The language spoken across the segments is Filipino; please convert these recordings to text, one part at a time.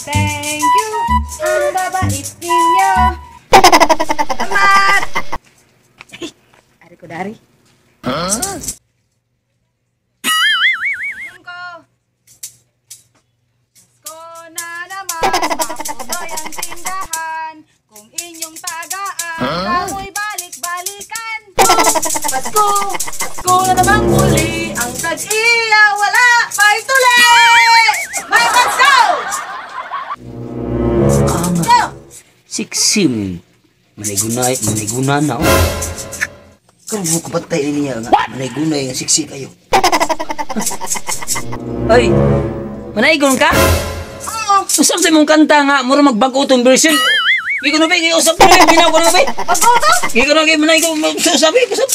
Thank you, ang babait ninyo. Salamat! Ay, ari ko dari. Pasko na naman, makuloy ang tindahan. Kung inyong tagaan, amoy balik-balikan. Pasko, Pasko na naman muli. Ang tag-iya wala, may tuli! May Pasko! Go! Siksim. Manay-guna na oh. Kung mo kapatay niya nga, manay-gunay ang siksi kayo. Ay, manaygon ka? Oo, Usap sa mong kanta nga, mura magbago itong version. Giko na ba, usap ko na yung ginawa ko na ba? Pasko to! Giko na kayo manaygon, sabi ko sa...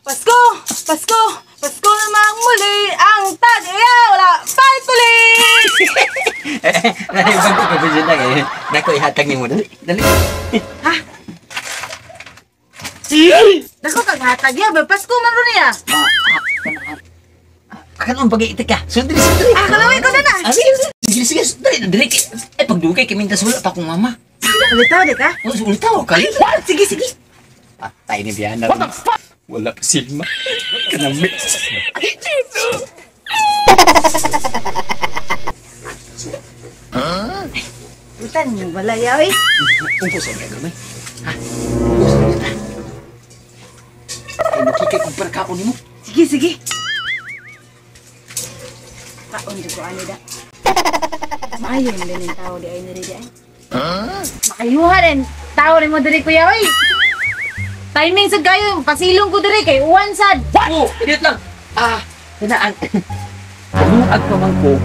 Pasko! Pasko! Pasko naman muli. Ang tag-iya wala, may tuli! Bago ka ba dyan na kayo? Naku, ihatag niyo mo. Dali. Ha? Dako kag hatag ya, Pasko man ron niya. Akan ang pag-iitik ka. Sundri. Ah, kalaway ko na na. Sige. Dali. Eh, pagdugay, kimintas wala pa akong mama. Ulitaw di ka? Ulitaw ka. Sige. Ah, tayo ni Biana. What the fuck? Wala pa silma. Kanami. Utan mo wala yaw eh. Ungko sa mga gamay. Ha? Ungko sa mga ta. Ay, makikay kong perkaon mo. Sige. Kaon di ko ano da. Maayon din ang tao di ay nari ay. Makayuha rin. Tao rin mo diri kuya oy. Timing sa kayo, pasilong ko diri kay uwan sad. Oo, edit lang. Tinaan. Bunuag pa man ko.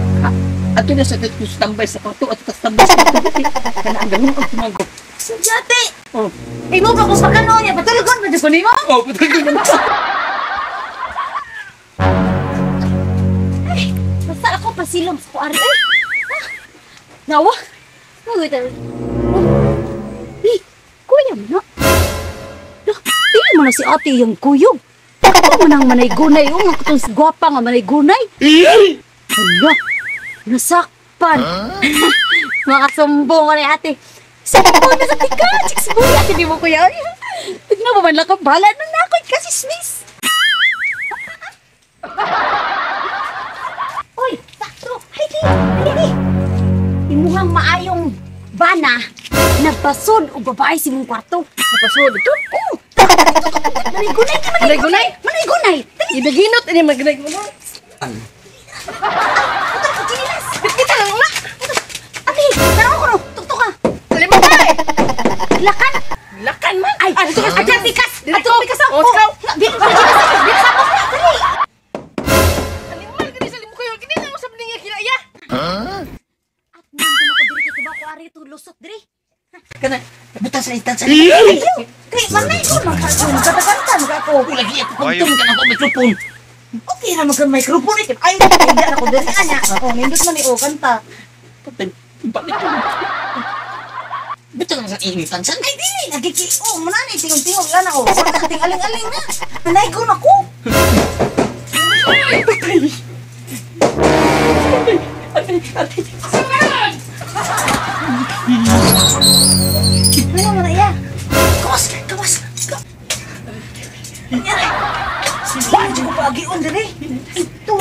Ato na sa tambay sa pato at tambay sa pato. Kanaan ganun ang tumangko. Sujati. Oh. Imo pa ko pakano niya, patulugon pa jud ko nimo. Oh, putol ko na. Ay, basta ako pasilong sa kuari ay. Nawa. Uy, tayo. Kuya mo na. Dili mo na si ate yung kuyog. Ako mo nang manay-gunay. Ang ako itong gwapa nga manay-gunay. Hala, nasakpan. Mga sumbong ka ni ate. Sumbong na sa tika. Chicks boy, ate di mo kuya. Tignan mo man lang kang bala. Nang nakoy kasi Swiss. Uy, sakto. Haliki. Imuhang maayong bana. Nagpasod o babae si mong kwarto. Nagpasod ito? Oo. Manay-gunay. Idaginot ini magnay-gunay. Putar ka chinilas. Kita lang na. Ate, tanaw ko no. Tuktok ka. Lima ka eh. Lakan man. Ay, ato pikas. Ato pikas ako. Biar sa ako na. Dali. Alimal gani sa limo kayo. Kini na usab niya kilaya. At man ko diri kay ba ko ari to lusot diri. Kana, butas sa istansa. Kay manay ko magkatakantan ka ako. Lagi ako kuntum ka na ako mikrofon. Okay ra magka-microphone ikin. Ay, hindi na ko diri anya. Oh, nindot man ni o kanta. Balik ko. Betul lang sa initan san. Ay, di nagiki. Oh, manani tingog-tingog lang ako. Wala ka ting-aling-aling na. Nanay ko na ko. Ano mo na iya? Kawas! Hindi ko pagi-on dali. Ito.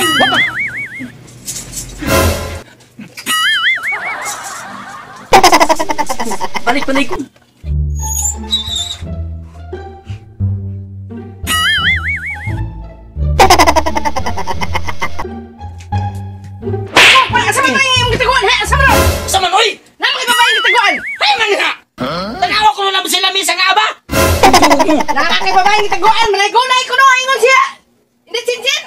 Balik ko. Asa man tayo yung gitaguan? Asa man? Sa manoy! Naman iba ba yung gitaguan? Ay man nga! Tanawa ko na lang sila misa nga ba? Nakakay ba ba yung gitaguan? Manay-gunay ko no, ingon siya. Hindi sinsin.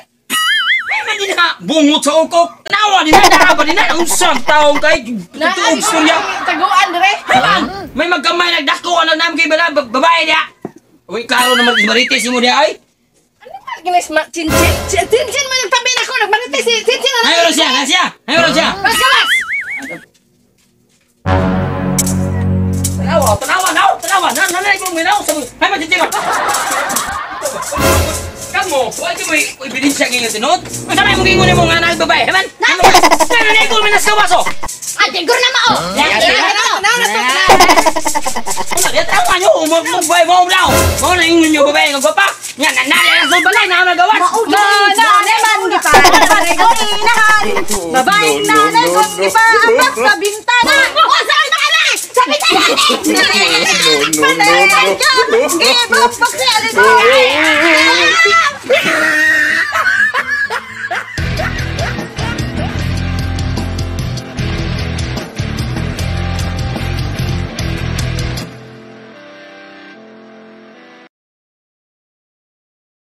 Ay man din nga! Bungot sa ukok! Tanawa din na nakaba din na usang taong kay tutuog storya! Taguan dire. Ay man! May magkamay nagdako ang namin kay babae niya! Uy, klaro naman marites mo niya ay! Ano ba ginis ma sinsin? Sinsin man yung tabi na ko nagmanite si sinsin na. Ayun siya! Kawas! Tanawa! Nanay mo minaw sa mga! Ay, matitiga! Kamu, huwag mo ibidin siya ngayon tinod? Masama yung gingunin mo nga na babae, heman? Nanay ko minas kawaso! Siguro na mao. Ya tahu kan yo, mau bayi mau lau, mau na ingin yo bayi nggo pa. Nya na na so balay na nagawas. Nanay man gipa. Pareho inahan. Babaeng nanay kung gipa sa bintana. O saan ka na? Sa bintana. Panayan ka. Give up pagsialin mo.